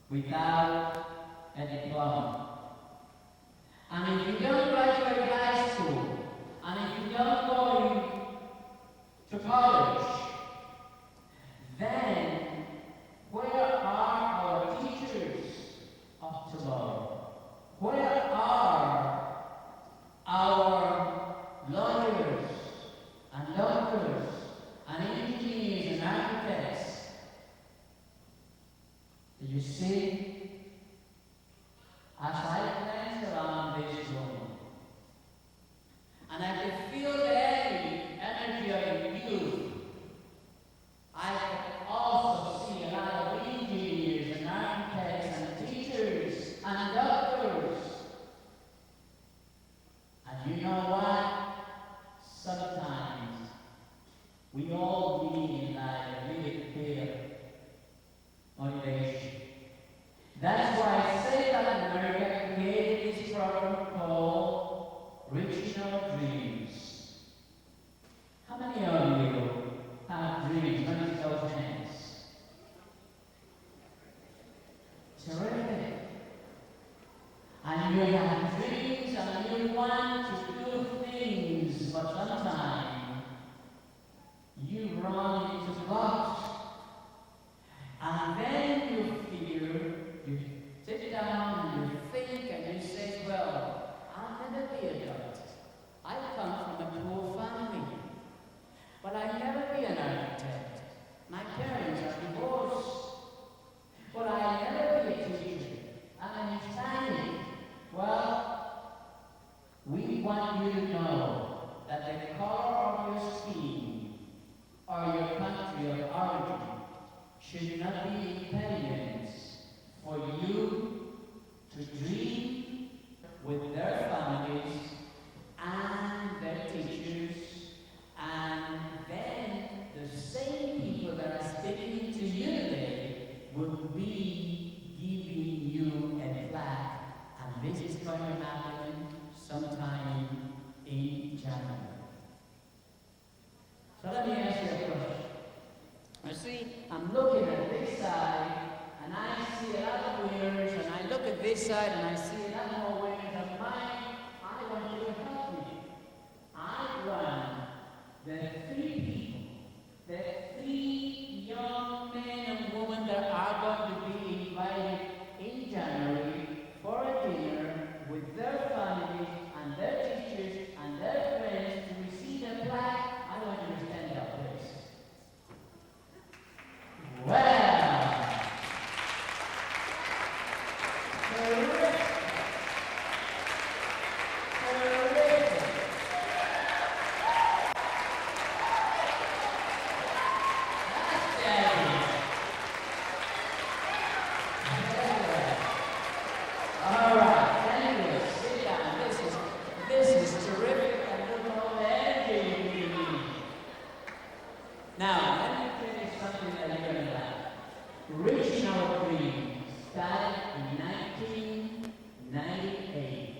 without a diploma. And if you don't graduate high school, and if you don't go to college, then where are our teachers of tomorrow? Where are our lawyers and doctors and engineers and architects? Do you see? As I glance around this room, and I can feel the energy of youth, I can also see a lot of engineers and architects and teachers and doctors. And you know what? Sometimes we all need like a little bit of motivation. That's why I say that America created this program called Regional Dreams. How many of you have dreams? Let me show hands. Terrific. And you have dreams and you want to do things, but sometimes you run into blocks. And then you figure, you sit down and you think and you say, well, I'll never be a doctor. I come from a poor family. But I'll never be an architect. My parents are divorced. But I'll never be a teacher. I'm an Hispanic. Well, we want you to know that the color of your skin or your country of origin should not be impediments for you to dream with their families and their teachers, and then the same people that are speaking to you today will be giving you a plaque, and this is going to happen sometime in January. So let me ask you a question. You see, I'm looking at this side, and I see a lot of winners, and I look at this side, and I see a lot more winners, and I want you to help me. I want the three people, the three young men and women that are going to be invited in January for a dinner with their families and their teachers and their friends to receive a plaque. I want you to stand up, please. Well, terrific. Terrific. That's Daddy. All right, anyway, sit down. This is terrific, and look at all the energy you need. Now, let me finish something that you're going to like. Regional Dreams started in 1998.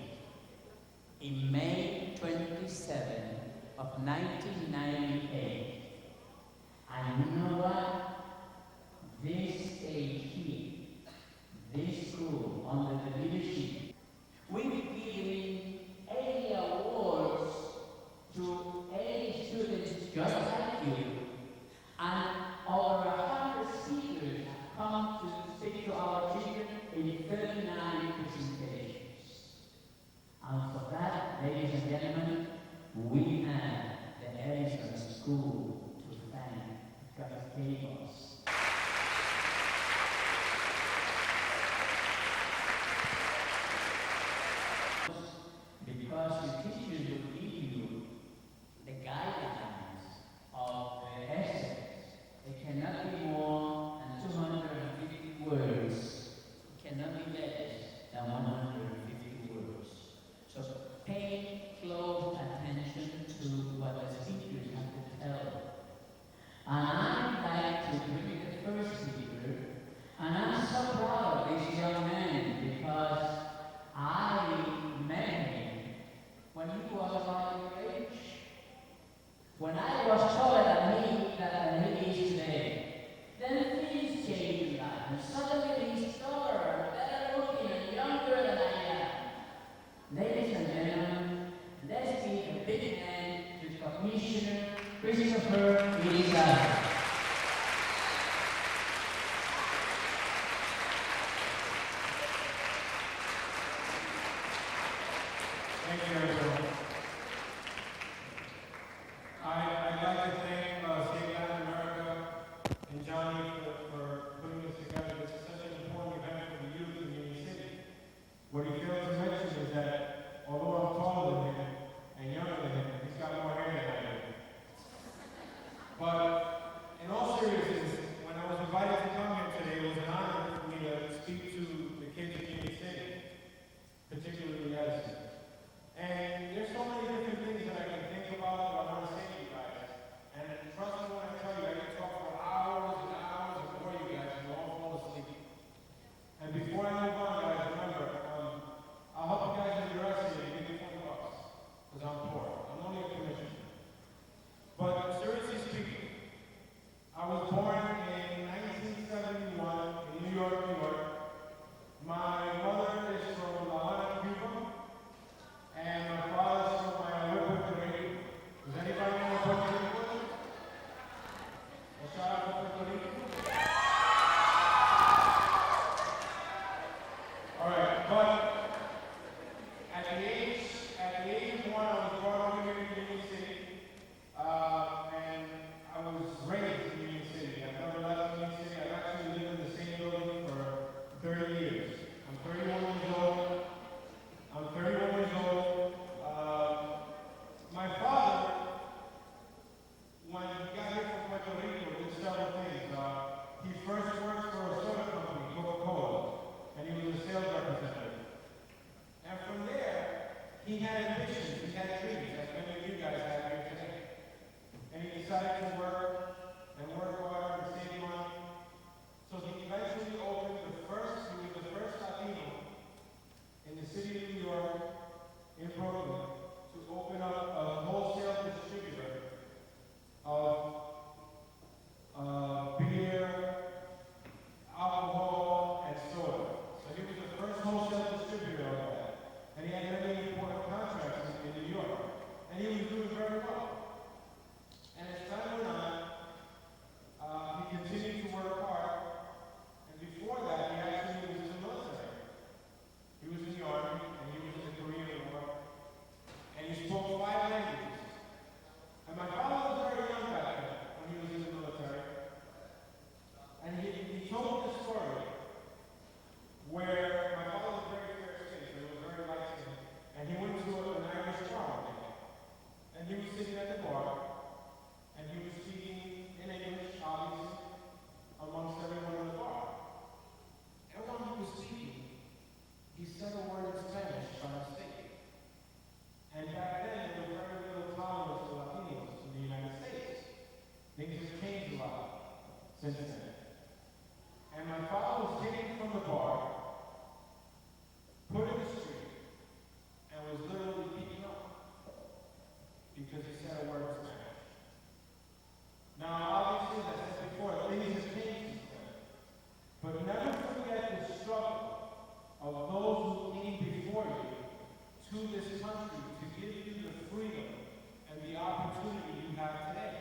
In May 27 of 1998. And you know what? This stage here, this school, under the leadership, we've given 80 awards to 80 students just like you, and over 100 speakers come to speak to our children in 39 presentations. And for that, ladies and gentlemen, we have the Edison School to thank because it gave us. Because the teachers will give you the guidelines of the essays. It cannot be more than 250 words. It cannot be less than 150 words. So pay close attention to what the speakers have to tell. And I'd like to bring 87. Thank you, everyone. I'd like to thank State Latin America and Johnny for putting this together. This is such an important event for the youth in Union City. What he failed to mention is that although I'm taller than him and younger than him, he's got more hair than I do. But in all seriousness, when I was invited to come here today, it was an honor for me to speak to the kids of Union City, particularly Edison. And there's so many different things that I can think about that I want to say to you guys. And trust me when I tell you, I can talk for hours and hours and bore you guys and you'll all fall asleep. And before I move on, guys, remember, I'll help you guys with the rest of it and give you $20 because I'm poor. I'm only a commissioner. But seriously speaking, I was born in 1971 in New York, New York. My mother is from La Habana, Cuba. And my father's from Puerto Rico. Does anybody know Puerto Rico? Well, shout out to Puerto Rico. All right, but at the age of 1, I was brought over here to Union City, and I was raised in Union City. I've never left Union City. I've actually lived in the same building for 30 years. I'm 31 years old. My father, when he got here from Puerto Rico, did several things. He first worked for a soda company, Coca-Cola, and he was a sales representative. And from there, he had ambitions, he had dreams, as many of you guys have here today. And he decided to work hard and save money. So he eventually opened he was the first Latino in the city of New York, in Brooklyn, to open up a wholesale distributor of beer, alcohol, and soda. So he was the first wholesale distributor of that. And he had many important contracts in New York. And he was doing very well. And as time went on, he continued to work hard. And before that, he actually was in the military. He was in the Army, and he was in the Korean War. And he spoke 5 languages. And my father was very young back then when he was in the military. And he told this story where my father was very fair skinned, so he was very light skinned. And he went to an Irish bar one day. And he was sitting at the bar, and he was speaking in English, obviously, amongst everyone in the bar. And when he was speaking, he said a word in Spanish by mistake. And back then, there was very little tolerance for Latinos in the United States. Things have changed a lot since then. And my father was taken from the bar, put in the street, and was literally beaten up because he said a word in Spanish. Now, obviously, as I said before, things have changed since then. But never forget the struggle of those who came before you to this country to give you the freedom and the opportunity you have today.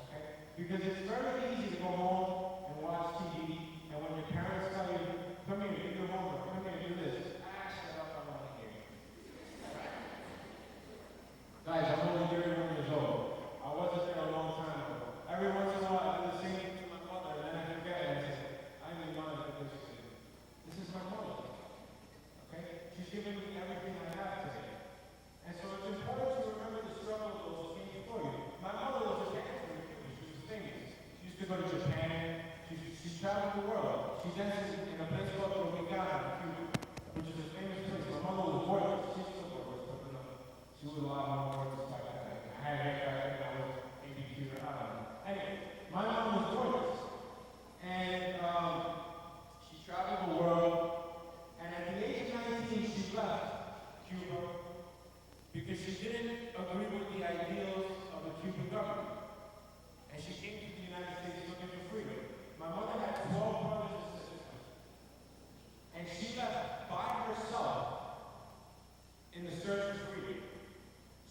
Okay? Because it's very easy to go home and watch TV, and when your parents tell you, come here, do your homework, come here, do this, shut up, I want to hear. Guys, I'm only 31 years old. I wasn't there a long time ago. Every once in a while, I do the same thing to my mother, and then I forget, and I say, I didn't mind it this way. This is my mother. Okay? She's giving me everything I have today. And so it's important to remember the struggle of those who came before you. My mother was a dancer in Cuba. She was famous. She used to go to Japan. She traveled the world. She danced in a place called Tropicana, Cuba, which is a famous place. My mother was gorgeous. She's still gorgeous, but she was a lot more gorgeous back then. I had hair back then. I was maybe cute. I don't know. Anyway, my mom was gorgeous. And she traveled the world. And at the age of 19, she left Cuba because she didn't agree with the ideals of the Cuban government. And she came to the United States looking for freedom. My mother had 12 brothers and sisters. And she left by herself in the search for freedom.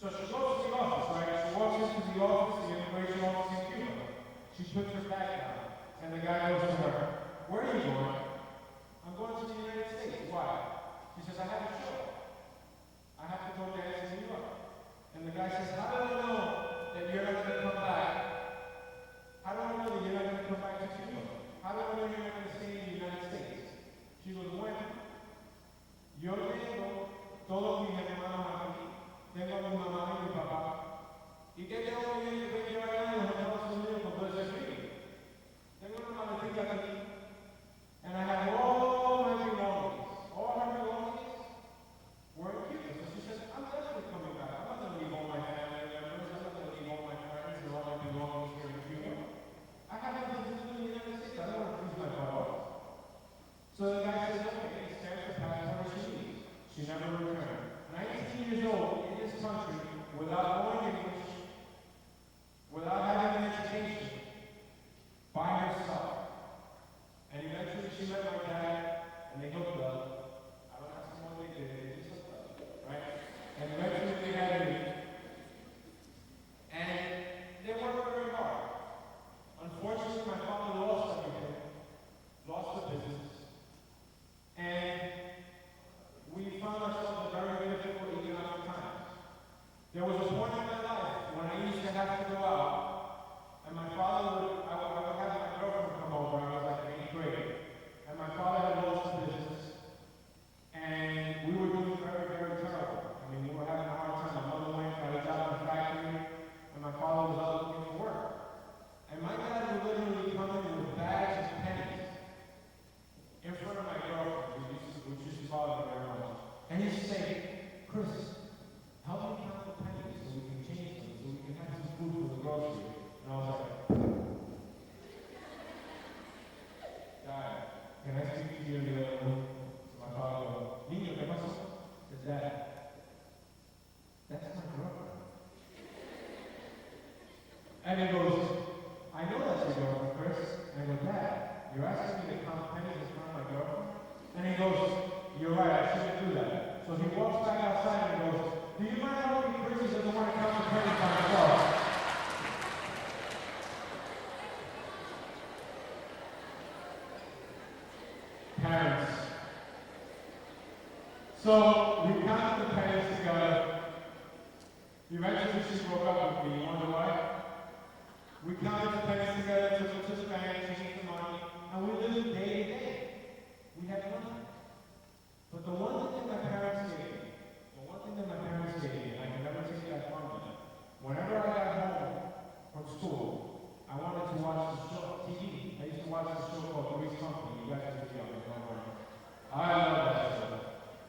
So she goes to the office, right? She walks into puts her bag down, and the guy goes to her, "Where are you going?" "I'm going to the United States." "Why?" She says, "I have a show. I have to go dance in New York." And the guy says, "How do I know that you're not going to come back? How do I know that you're not going to come back to Cuba? How do I know you're not going to stay in the United States?" She goes, "Bueno, yo tengo todos mis hermanos aquí. Tengo a mi mamá y mi papá. ¿Y qué tengo que llevar allá en los Estados Unidos con todo ese frío? Tengo una maletita aquí. And I have all my belongings. All her belongings were in Cuba." So she says, "I'm definitely coming back. I'm not going to leave all my family members. I'm not going to leave all my friends and all my belongings here in Cuba. I have nothing to do in the United States. I don't want to lose my boss." So the guy says, "Okay," stamps the passport and she leaves. She never returned. 19 years old in this country, without knowing English, without having an education, by herself. And eventually she met my dad, and they hooked up. I don't ask them what they did, they just hooked up, right? And eventually they had me. And they worked very hard. Unfortunately, my father lost everything, lost the business. And we found ourselves in very difficult economic times. There was a point in my life when I used to have to go out, and my father I would have my girlfriend come over. I was like in 8th grade, and my father had lost the business, and we were doing very, very terrible. I mean, we were having a hard time. My mother went, got a job in the factory, and my father was out looking for work. And my dad would literally come in with bags of pennies in front of my girlfriend, which used to bother me very much. And he'd say, "Chris, help me count the pennies so we can change them, so we can have some food for the grocery." And I was like, "Dad, can I speak to you in the other room?" So my father goes, "Niño, ¿qué pasó?" I said, "Dad, that's my girlfriend." And he goes, "I know that's your girlfriend, Chris." And I go, "Dad, you're asking me to count pennies in front of my girlfriend?" And he goes, "You're right, I shouldn't do that." So he walks back outside and goes, "Do you mind helping me? Chris doesn't want to count the pennies by himself." Parents. So we counted the pennies together. Eventually she broke up with me. You wonder why? We counted the pennies together, took them to the bank, changed the money, and we lived day to day. We had nothing. But the one thing that my parents gave me, and I can never take that from them, whenever I got home from school, I wanted to watch the show, TV. I used to watch the show called Three's Company. You guys are young, you know. I love that show.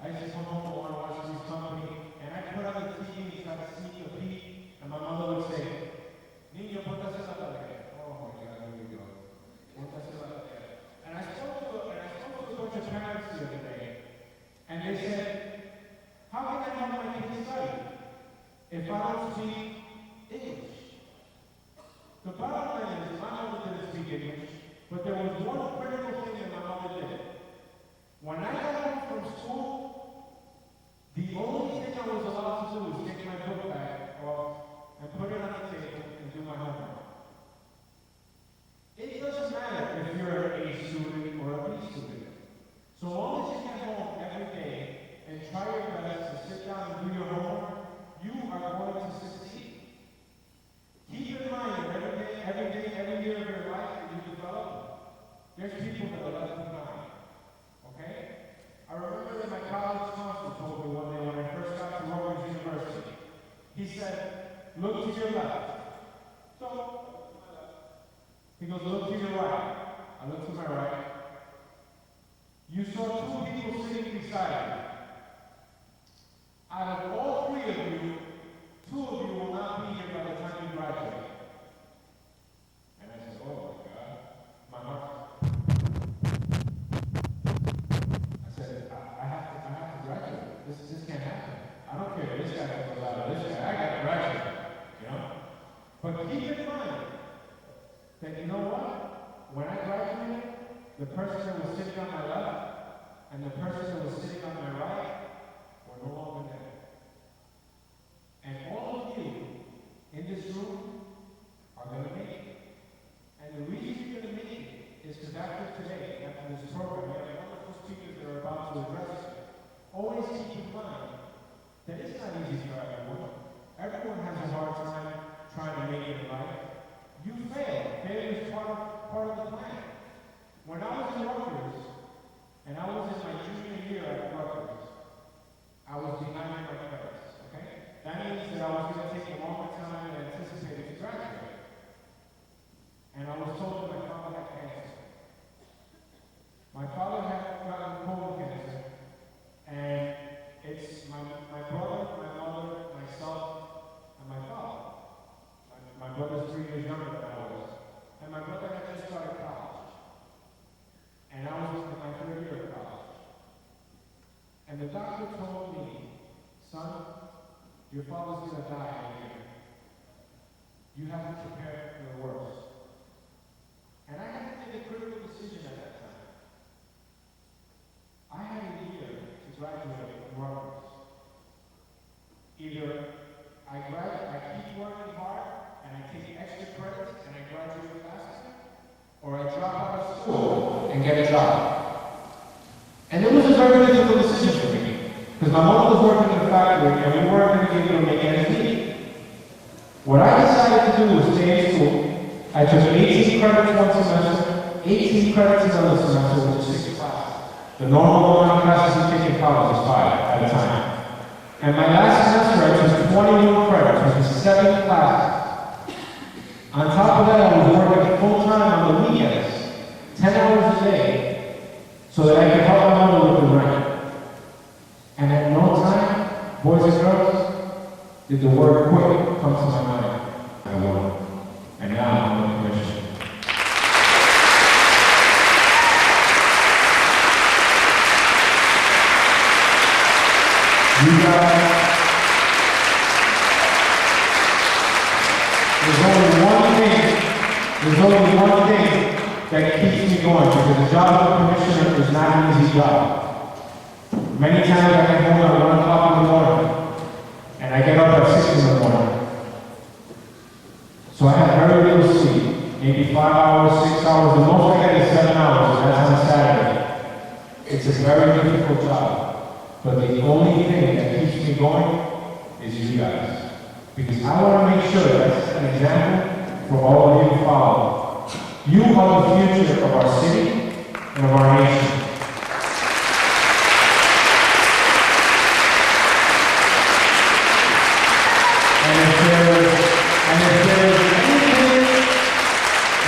I used to come home and want to watch Three's Company, and I'd put on the TV and try to sneak a peek, and my mother would say, "Niño, póntase la tarea." Oh my God, here we go. Póntase la tarea. And I spoke to a bunch of parents the other day, and they said, "How can I help my kids study if I don't speak English?" The bottom line is, my mother didn't speak English, but there was one critical thing that my mother did. When I got home from school, the only thing I was allowed to do was take my book bag off and put it on the table and do my homework. It doesn't matter if you're an A student or a B student. So long as you get home every day and try your best to sit down and do your homework, you are going to succeed. Keep in mind that every year of your life that you develop, there's people that are left behind. Okay? I remember that my college counselor told me one day when I first got to Rutgers University. He said, "Look to your left." So, he goes, "Look to your right." I look to my right. You saw two people sitting beside you. Out of all three of you, two of you will not be here by the time you graduate. And I said, "Oh my God." My heart. I said, I have to graduate. This can't happen. I don't care if this guy comes out of this guy. I got to graduate. You know? But keep in mind that, you know what? When I graduated, the person that was sitting on my left and the person that was sitting on my right were no longer there. And all of you in this room are going to make it. And the part of the plan. When I was in Rutgers, and I was in my junior year at Rutgers, I was behind my credits, okay? That means that I was going to take a longer time than anticipated to graduate. And I was told that my father had cancer. My father had gotten colon cancer, and it's my brother, my mother, myself, and my father. My brother's 3 years younger than I was. And my brother had just started college. And I was in my 3rd year of college. And the doctor told me, son, your father's going to die in a year. You have to prepare for the worst. And I had to make a critical decision at that time. I had a year to graduate from Rutgers. Either I keep working hard and I take extra credits and I graduate faster, or I drop out of school and get a job. And it was a very difficult decision for me, because my mom was working in the factory and we weren't going to be able to make ends meet. What I decided to do was stay in school. I took 18 credits one semester, 18 credits another semester, which is 6 classes. The normal amount of classes you take in college is 5 at a time. And my last semester I took 21 credits, which is 7 classes. On top of that, I was working full-time on the weekends, 10 hours a day, so that I could help my mother with the rent. And at no time, boys and girls, did the word quit come to my mind. I won. And now I'm on the commission. You guys, there's only one thing that keeps me going, because the job of a commissioner is not an easy job. Many times I get home at 1 o'clock in the morning, and I get up at 6 in the morning. So I have very little sleep, maybe 5 hours, 6 hours, the most I get is 7 hours, and that's on Saturday. It's a very difficult job, but the only thing that keeps me going is you guys. Because I want to make sure that's an example for all of you to follow. You are the future of our city and of our nation.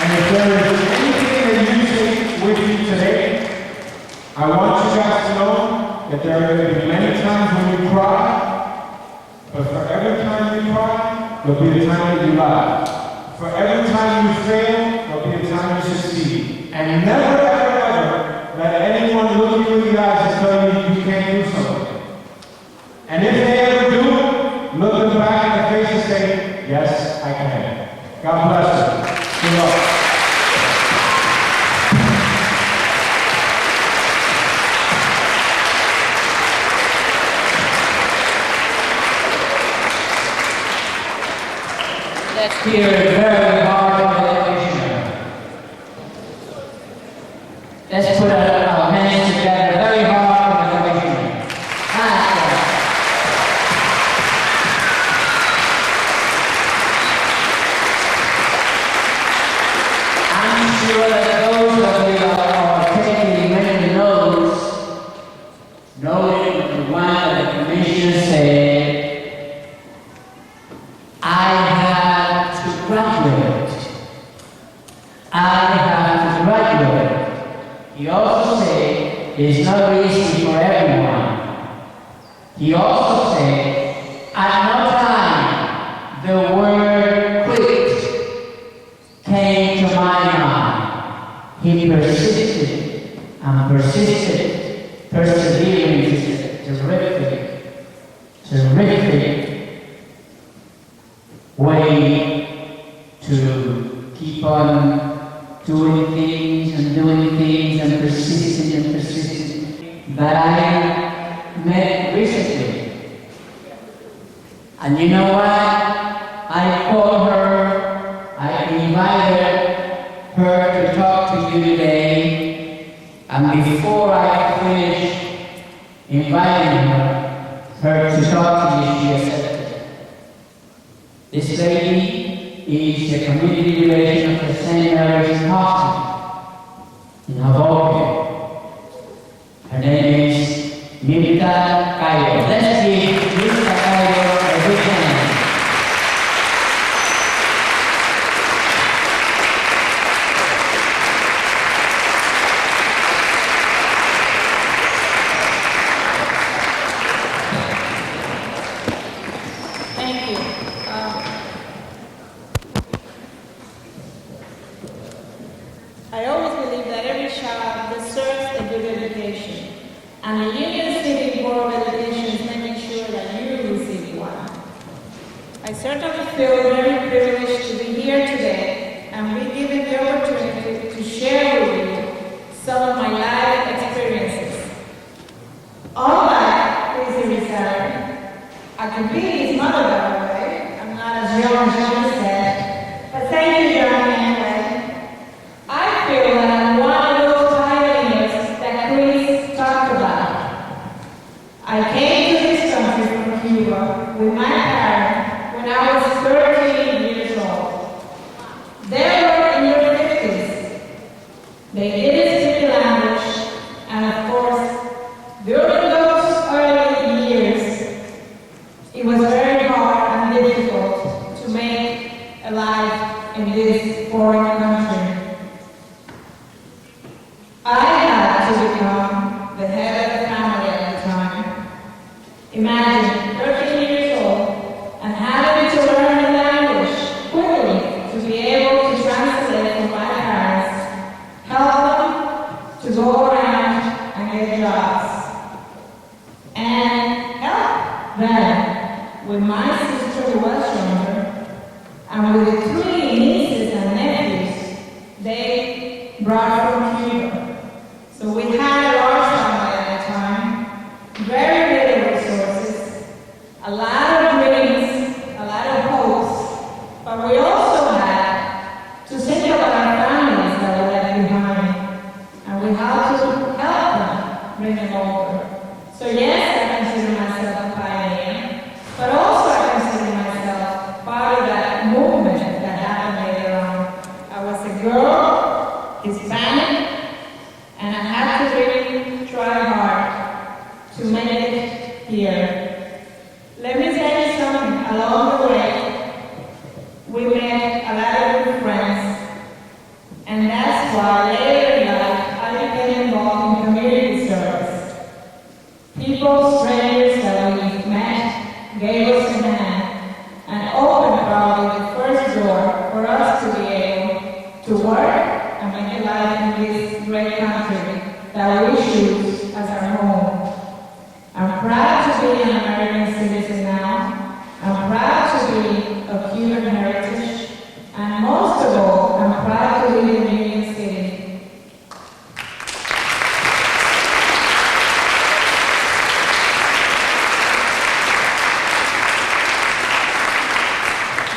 And if there is anything that you take with you today, I want you guys to know that there are going to be many times when you cry, but for every time you cry, there'll be a time that you laugh. For every time you fail, there'll be a time you succeed. And never, ever, ever let anyone look you in the eyes and tell you you can't do something. And if they ever do it, look them back in the face and say, yes, I can. God bless you. Good luck. Let's hear it very hard for the commissioner. Let's put our hands together very hard for the commissioner. I'm sure that those of you that are taking many notes, knowing the one that the commissioner said, He also said it's not easy for everyone. He also said at no time the word quit came to my mind. He persisted and persisted, persevering is a terrific way to keep on doing things and persisting that I met recently. And you know what? I called her, I invited her to talk to you today, and before I finished inviting her to talk to you, she accepted. This lady is the community relation of the St. Mary's Hospital. I always believe that every child deserves a good education, and the Union City Board of Education is making sure that you receive one. I certainly feel very privileged to be here today and be given the opportunity to share with you some of my life experiences. Unlike Lizzie Rizal, I could be his mother, by the way. I'm not as young as she said, but thank you, Johnny, anyway. I feel that I'm one of those pioneers that Chris talked about. I came to this country from Cuba with my parents when I was 13 years old. They were in their 50s. They didn't speak the language, and of course, during those early years, it was very hard and difficult to make a life in this foreign country. I had to become the head of the family at the time. Imagine 13 years old and having to learn the language quickly to be able to translate for my parents, help them to go around and get jobs, and help them with my sister who was younger, and with the 3 nieces and nephews they brought from Cuba. So we had a large family at the time, very little resources, a lot of dreams, a lot of hopes, but we also had to think about our families that were left behind, and we had to help them bring them over. So yes, I consider myself a pioneer, but also I consider myself part of that movement that happened later on. I was a girl, Hispanic, and I had to really try hard to make it here. Let me tell you something, along the way, we met a lot of good friends, and that's why later in life I became involved in community service. People, strangers that we met, gave us a hand, and opened probably the first door for us to be able to work and make a life in this great country that we choose as our home. I'm proud to be an American citizen now. I'm proud to be of Cuban heritage. And most of all, I'm proud to live in Union City.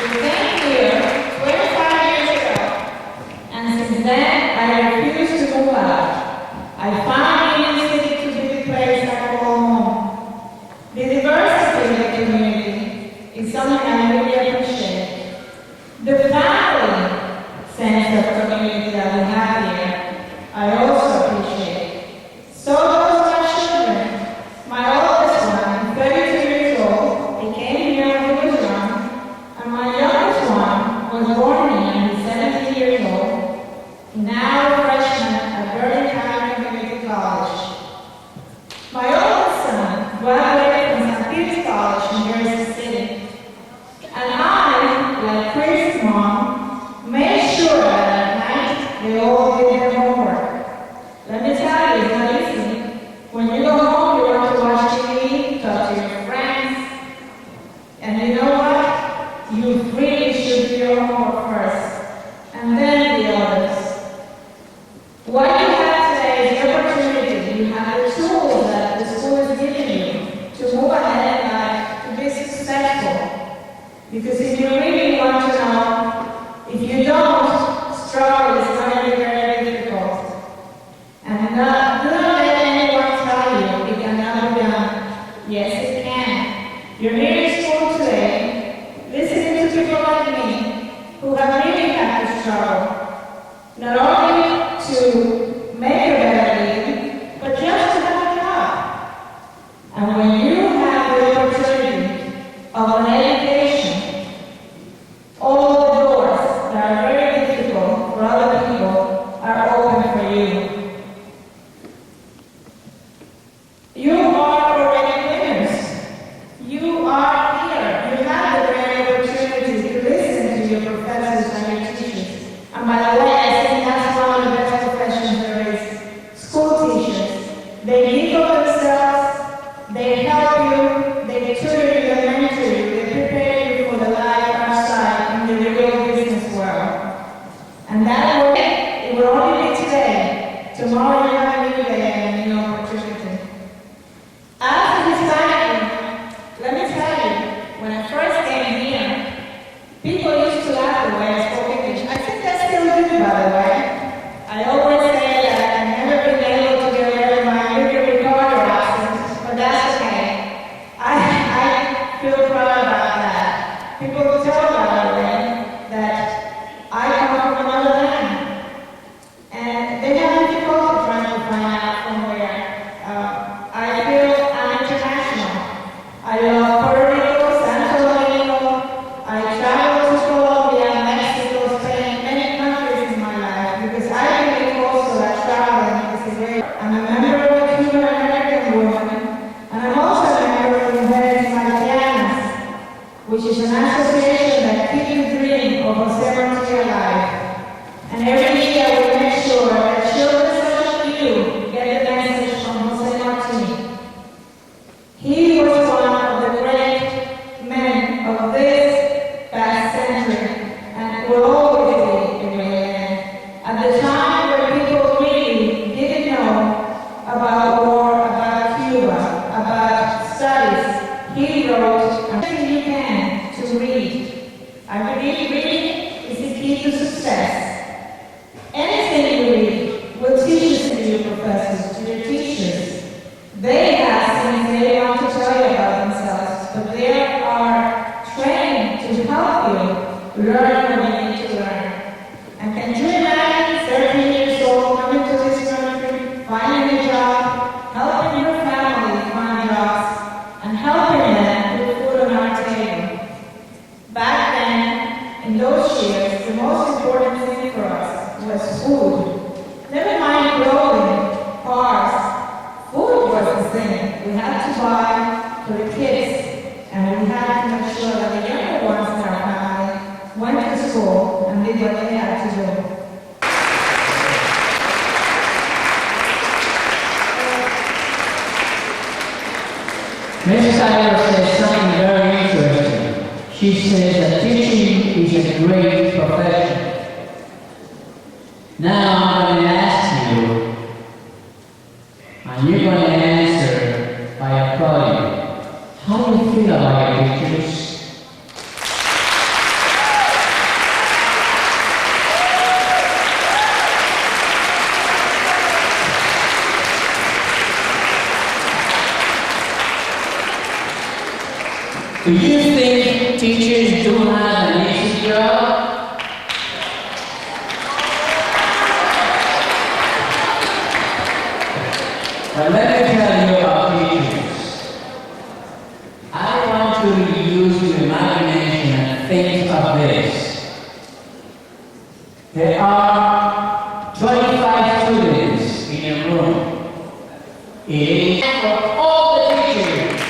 We came here 25 years ago, and since then I refused to move out. I found Union City to be the place I call home. The diversity in the community is something I really appreciate. The family sense of community that we have here, I also appreciate. So does my children. My oldest one, 32 years old, he came here when he was young, and my youngest one was born here and he's 17 years old, now a freshman at Birmingham Community College. My oldest son graduated from St. Peter's College in Jersey City, and I, like Chris' mom, made sure that at night they all did their homework. Let me tell you, it's not easy. When you go home, you want to watch TV, talk to your friends, and you know what? You really should do your homework first, and then the others. What you have today is the opportunity. You have the tools that the school is giving you to move ahead in life, to be successful. Because if you really want to know, if you don't, struggle is going to be very difficult. And do not let anyone tell you it cannot be done. Yes, it can. You're here in school today, listening to people like me, who have really had to struggle. Not only to make a better living, but just to have a job. And when you have the opportunity of an education, all the doors that are very difficult for other people are open for you. You are already winners. You are here. You have the great opportunity to listen to your professors and your teachers. And by the way, I think that's one of the best tomorrow you have a new day and a new opportunity. As a Hispanic, let me tell you, when I first came here, people used to laugh the way I spoke English. I think that's still good, by the way. I always say that I've never been able to get rid of my Ricky Ricardo accent, but that's okay. I feel proud about that. People tell, by the way, that I come from another land. And they have difficulty trying to find out from where. I feel I'm international. I love Puerto Rico, Santo Domingo. I traveled to Colombia, Mexico, Spain, many countries in my life because I really also like traveling. It's a great. I'm a member of the Cuban American Women, and I'm also a member of the Mujeres Haitianas, which is an association that keeps the dream of Jose Marti alive. And every year we make sure that children such as you get the message from Jose Marti. He was one of the great men of this past century and will always be a great man. At the time when people really didn't know about war, about Cuba, about studies, he wrote everything you can to read. I believe reading is the key to success. Anything you read will teach us to your professors, to your teachers. They have things they want to tell you about themselves, but they are trained to help you learn what you need to learn. And can you imagine 13 years old coming to this country, finding a job, helping your family find jobs, and helping them put food on our table? Back then, in those years, the most important thing for us was food. Never mind clothing, cars. Food was the thing we had to buy for the kids, and we had to make sure that the younger ones in our family went to school and did what they had to do. Mrs. Tyler says something very interesting. She says that teaching is a great profession. Now I'm going to ask you, and you're going to answer by applauding. How do you feel about your teachers? Do you think teachers do have an easy job? But let me tell you about teachers. I want you to use your imagination and think of this. There are 25 students in a room. It is for all the teachers.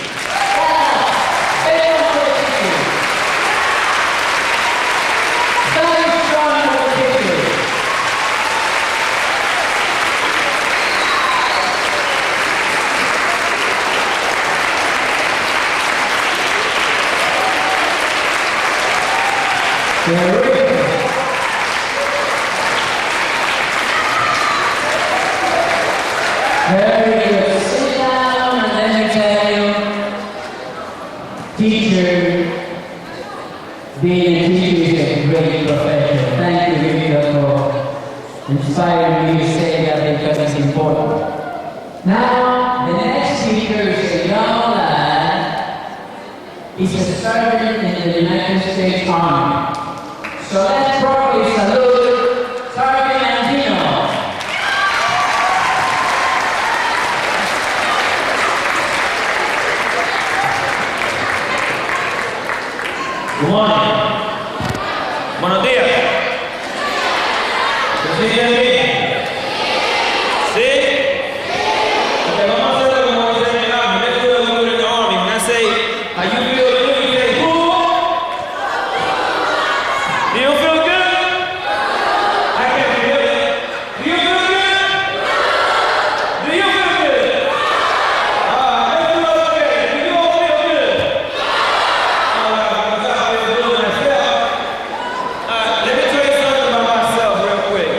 Very good. Sit down and let me tell you, teacher, being a teacher is a great profession. Thank you, Victor, for inspiring me to say that because it's important. Now, the next speaker is a young lad. He's a sergeant in the United States Army. So let's properly salute Sergeant Andino. Good morning. Buenos días. ¿Se sienten bien? ¿Sí? Okay, vamos a hacerlo como dice en el army. Let's do it when we're in the army. When I say, how you feel good, you say, who? Do you feel good? I can't feel it. Do you feel good? Do you feel good? Let's do it again. Do you all feel good? Because I feel good myself. Let me tell you something about myself real quick.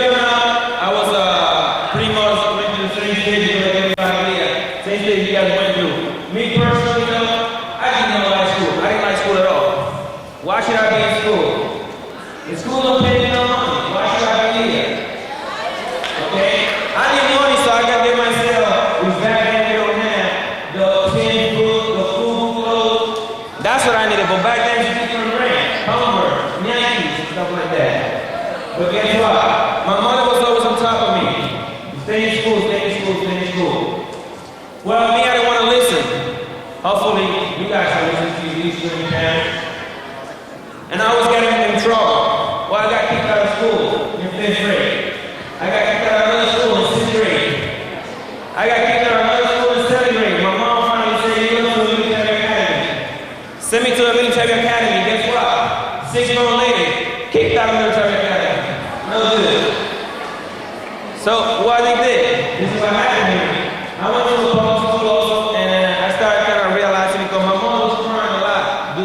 them out, I was pretty much went through the same stage you same stage you guys went through. Me personally, I didn't like school. I didn't like school at all. Why should I be in school? The school don't pay me no money. Why should I be here? Okay? I need money, so I gotta get myself. Back then we don't have the tin food, the food clothes. That's what I needed. But back then you could rent, hunger, Yankees, stuff like that. But guess what? My mother was always on top of me. Stay in school, stay in school, stay in school. Well, me, I didn't want to listen. Hopefully, you guys are listening to these parents. And I was getting in trouble. Well, I got kicked out of school in 5th grade. I got kicked out of another school in 6th grade. I got kicked out of another school in 7th grade. My mom finally said, you go to a military academy. Send me to a military academy. Guess what? 6 months later, kicked out of military academy. No good. So, what I did, this is what happened to me. I went to a public school also, and I started kind of realizing because my mom was crying a lot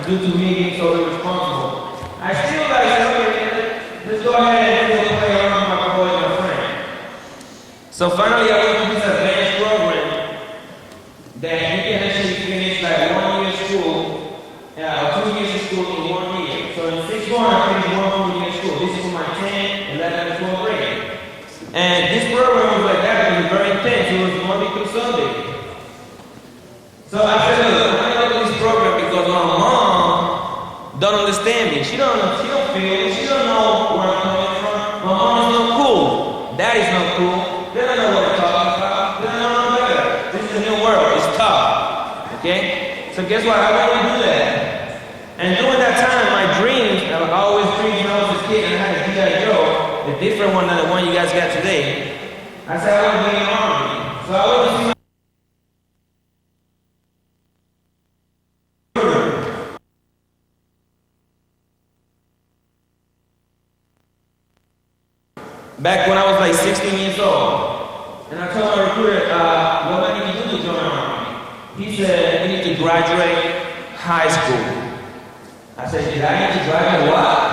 due to me being so irresponsible. I still like let's go ahead and play around with my boy and my friend. So finally, I went to this advanced program that you can actually finish like 1 year school, or 2 years of school in 1 year. So in 6 months, I finished 1 full year of school. This is for my 10, 11, and 12th grade. And this program was like that. It was very intense. It was Monday through Sunday. So I said, look, I'm going to do this program because my mom don't understand me. She don't feel it. She don't know where I'm coming from. My mom is not cool. Daddy's not cool. They don't know what I'm talking about. They don't know better. This is a new world. It's tough. Okay? So guess what? I want to do that. And during that time, my dreams, I always dreamed when I was a kid and I had a G.I. Joe. A different one than the one you guys got today. I said I want to be in the army. So I went to see my back when I was like 16 years old. And I told my recruiter, what do I need to do to join the army? He said, you need to graduate high school. I said, did I need to graduate what?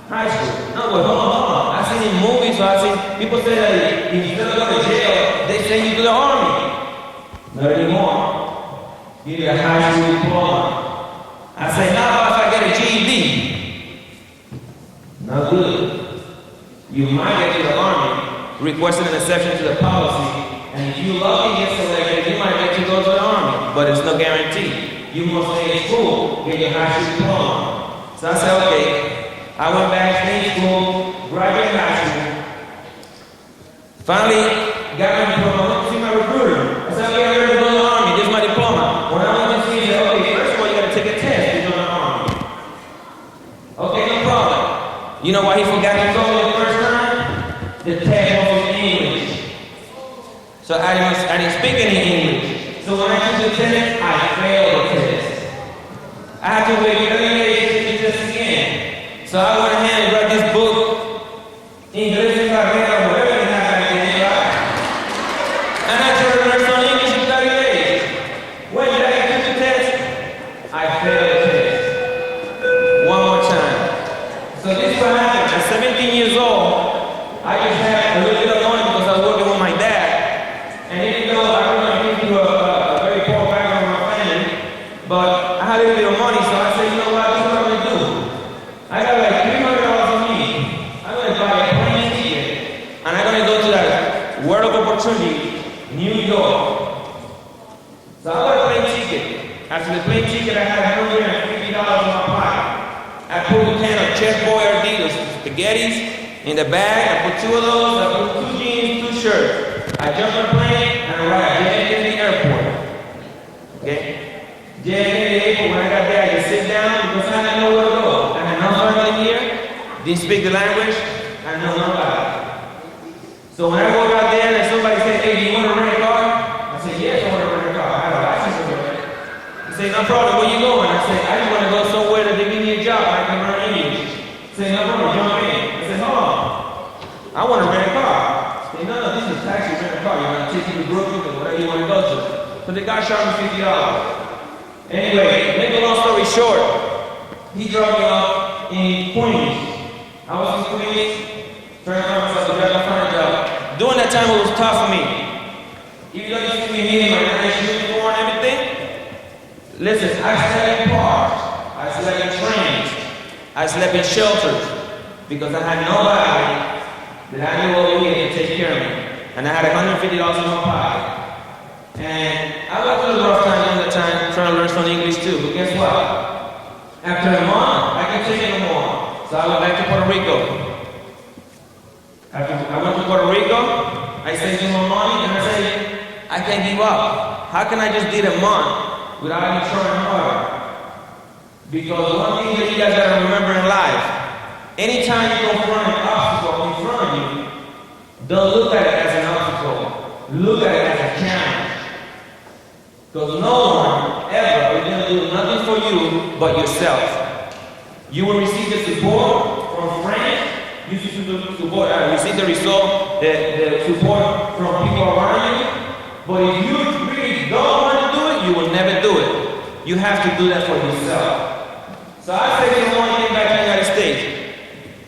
High school. No, but hold on. I've seen in movies, I've seen people say that if you don't go to jail, they send you to the army. Not anymore. You need a high school diploma. I say, now if I get a GED, not good. You might get to the army, requesting an exception to the policy, and if you lucky get selected, you might get to go to the army, but it's no guarantee. You must stay in school, get your high school diploma. So I said, okay. I went back, stayed in school, graduated high school. Finally, got my diploma. I went to see my recruiter. I said, okay, I'm ready to go to the army. This is my diploma. When I went to see him, he said, okay, first of all, you got to take a test to join the army. Okay, no problem. You know why he forgot to tell me the first time? The test was in English. So I didn't speak any English. So when I took the test, I failed the test. I had to wait 30 days to take the test again. So I went ahead and read this book, English and Carrera, whatever they have back then, right? And I tried to learn some English in 30 days. When did I get to the test? I failed the test. One more time. So this is what happened. At 17 years old, I just had a little bit of money because I was working with my dad. And even though I came through a very poor background with my family, but I had a little bit of money, so I said, you know what, this is what I'm going to do. I got like $300 on me. I'm going to buy a plane ticket, and I'm going to go to that World of Opportunity, New York. So I bought a plane ticket. After the plane ticket, I had $150 in my pocket. I put a can of Chef Boyardee, spaghettis, in the bag. I put 2 of those. I put 2 jeans, 2 shirts. I jumped on a plane and I arrived at the airport. Okay? JFK Airport, when I got there, I just sit down because I didn't know where to go. I had no family here, didn't speak the language, I know nobody. So when I walk out there and somebody said, hey, do you want to rent a car? I said, yes, I want to rent a car. I have a license to rent. He said, no problem, where you going? I said, I just want to go somewhere that they give me a job, I can learn English. He said, no problem, jump in. I said, hold on, I want to rent a car. He said, no, this is a taxi, rent a car. You're going to take you to Brooklyn or whatever you want to go to. So the guy charged me $50. Anyway, make a long story short, he dropped me off in Queens. I was in Queens, trying to find myself a job, to find a job. During that time, it was tough for me. Even though you see me here, my nice uniform and everything, listen, I slept in parks, I slept in trains, I slept in shelters, because I had nobody that I knew over here to take care of me. And I had $150 in my pocket. And I went through a rough time during that time trying to learn some English too, but guess what? After a month, I couldn't take it no more. So I went back to Puerto Rico. After I went to Puerto Rico, I saved some more money, and I said, I can't give up. How can I just did a month without even trying harder? Because one thing that you guys gotta remember in life, anytime you confront an obstacle in front of you, don't look at it as an obstacle. Look at it as a challenge. Because no one ever is going to do nothing for you but yourself. You will receive the support from friends. You receive the result, the support from people around you. But if you really don't want to do it, you will never do it. You have to do that for yourself. So I say to someone, get back to the United States.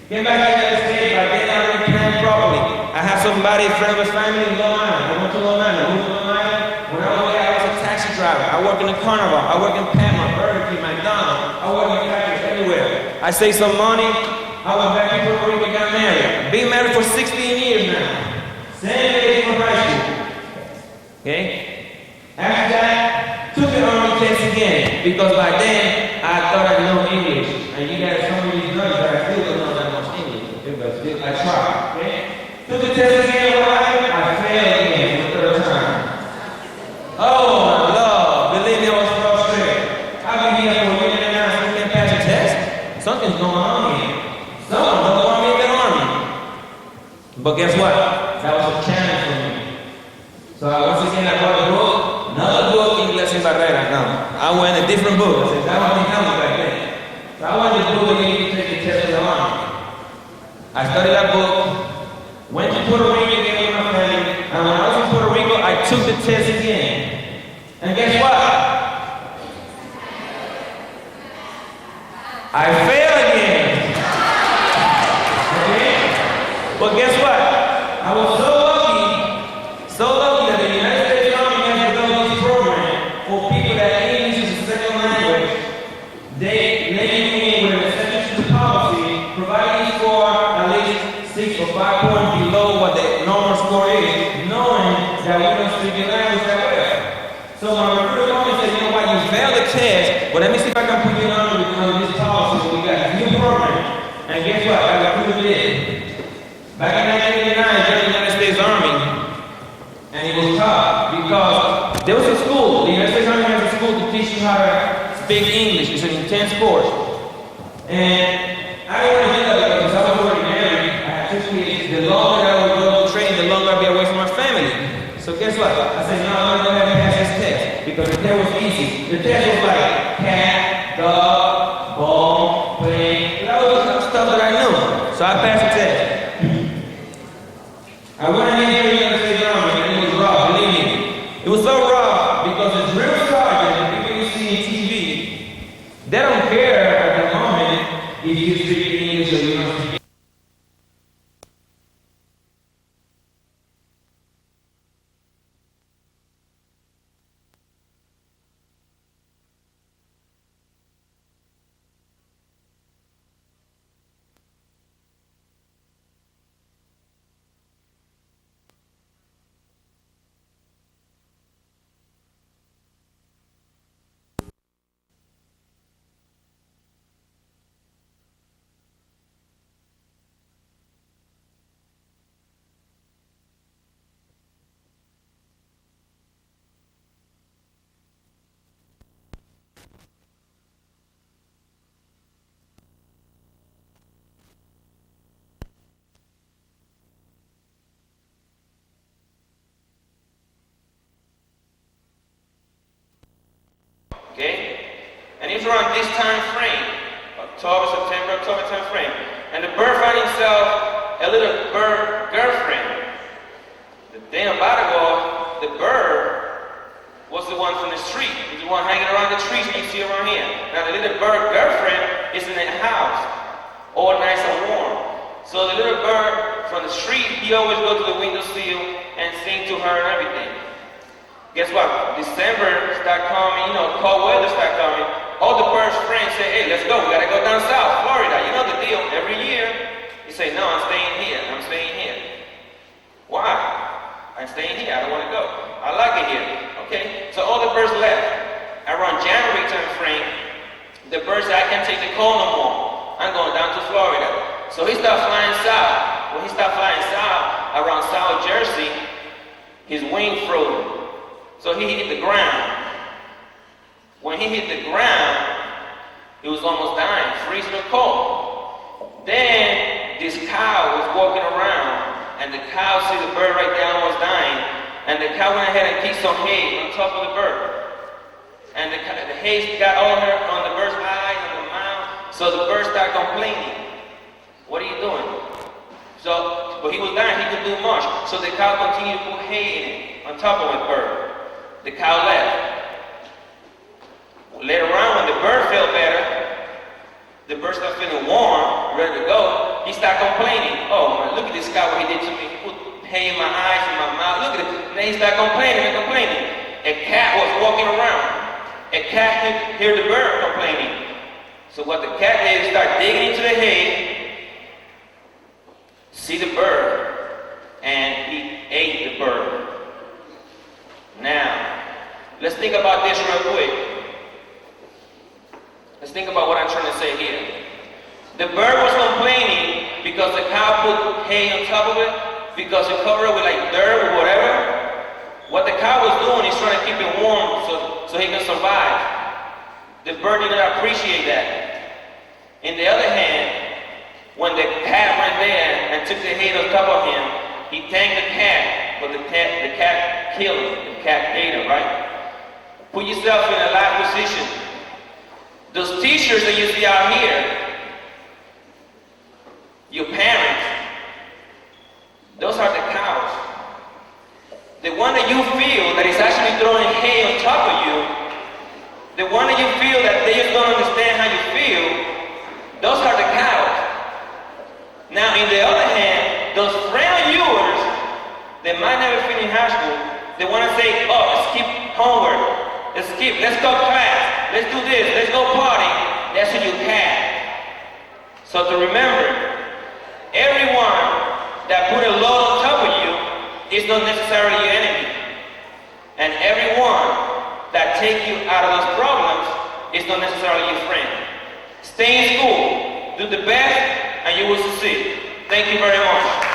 Get back to the United States by getting out of the plan properly. I have somebody, a friend of his family in Long Island. I went to Long Island. I moved to Long Island. When I was there, I was a taxi driver. I worked in the carnival. I worked in Panama, Burger King, McDonald's. I worked in factories everywhere. I saved some money. I went back to Puerto Rico and got married. Been married for 16 years now. Same age from high school. Okay? After that, took the Army test again. Because by then, I thought I knew English. And you guys, some of these drugs that I still don't know that much English. But still, I tried. Okay? Took the test again, what happened? I failed again for the third time. Oh my Lord, believe me, I was frustrated. I've been here for a year and a half, I can't pass the test. Something's going on here. Someone doesn't want me in the Army. But guess what? That was a challenge for me. So once again, I bought a book, another book, English in Barrera. No, I went a different book. I said, that wasn't helping back then. So I wanted to do what you need to take the test for the Army. I studied that book. Went to Puerto Rico again with my family, and when I was in Puerto Rico, I took the test again. And guess what? I failed again. Okay? But guess what? I was so lucky that the United States Army has developed this program for people that English is a second language. They let you in with an exception to the policy, providing you for at least 6 or 5 points below what the normal score is, knowing that we don't speak the language that well. So my recruiter told me, said, you know what, you failed the test, but let me see if I can put you under this policy. So we got a new program. And guess what? I got put in. Back in 1989, I joined the United States Army. And it was tough because there was a school. The United States Army has a school to teach you how to speak English. It's an intense course. And I didn't want to do that because I was already married. I had 2 kids. The longer I would go to train, the longer I'd be away from my family. So guess what? I said, no, I'm going to go ahead and pass this test. Because the test was easy. The test was like cat, dog, ball, plane. That was the stuff that I knew. So I passed the test. I went in here to the United States Army and it was rough, believe me. It was so rough because the drill sergeant, the people you see in TV, they don't care at the moment if you speak English or you don't speak English. Okay? And it's around this time frame, September, October time frame. And the bird found himself a little bird girlfriend. The thing about it was, the bird was the one from the street. He's the one hanging around the trees you see around here. Now the little bird girlfriend is in the house, all nice and warm. So the little bird from the street, he always go to the windowsill and sing to her and everything. Guess what? December start coming, cold weather start coming. All the birds' friends say, hey, let's go. We got to go down south, Florida. You know the deal. Every year, he say, no, I'm staying here. I'm staying here. Why? I'm staying here. I don't want to go. I like it here. Okay? So all the birds left. Around January time frame, the bird said, I can't take the cold no more. I'm going down to Florida. So he started flying south. When he started flying south, around South Jersey, his wing froze. So he hit the ground. When he hit the ground, he was almost dying, freezing or cold. Then this cow was walking around, and the cow see the bird right there almost dying, and the cow went ahead and kicked some hay on top of the bird. And the hay got on the bird's eyes and the mouth, so the bird started complaining. What are you doing? So, but he was dying, he couldn't do much. So the cow continued to put hay in it on top of the bird. The cow left. Later on, when the bird felt better, the bird started feeling warm, ready to go. He started complaining. Oh, man, look at this cow, what he did to me. He put hay in my eyes, in my mouth. Look at it. And then he started complaining and complaining. A cat was walking around. A cat could hear the bird complaining. So what the cat did is start digging into the hay, see the bird, and he ate the bird. Now, let's think about this real quick. Let's think about what I'm trying to say here. The bird was complaining because the cow put hay on top of it, because it covered it with like dirt or whatever. What the cow was doing is trying to keep it warm so he can survive. The bird did not appreciate that. On the other hand, when the cat went there and took the hay on top of him, he thanked the cat, but the cat killed him. The cat ate him, right? Put yourself in a live position. Those teachers that you see out here, your parents, those are the cows. The one that you feel that is actually throwing hay on top of you, the one that you feel that they just don't understand how you feel, those are the cows. Now, on the other hand, those friends of yours that might never finish high school, they want to say, oh, let's skip homework, let's go class, let's do this, let's go party. That's what you can. So to remember, everyone that put a load on top of you is not necessarily your enemy. And everyone that take you out of those problems is not necessarily your friend. Stay in school, do the best, and you will succeed. Thank you very much.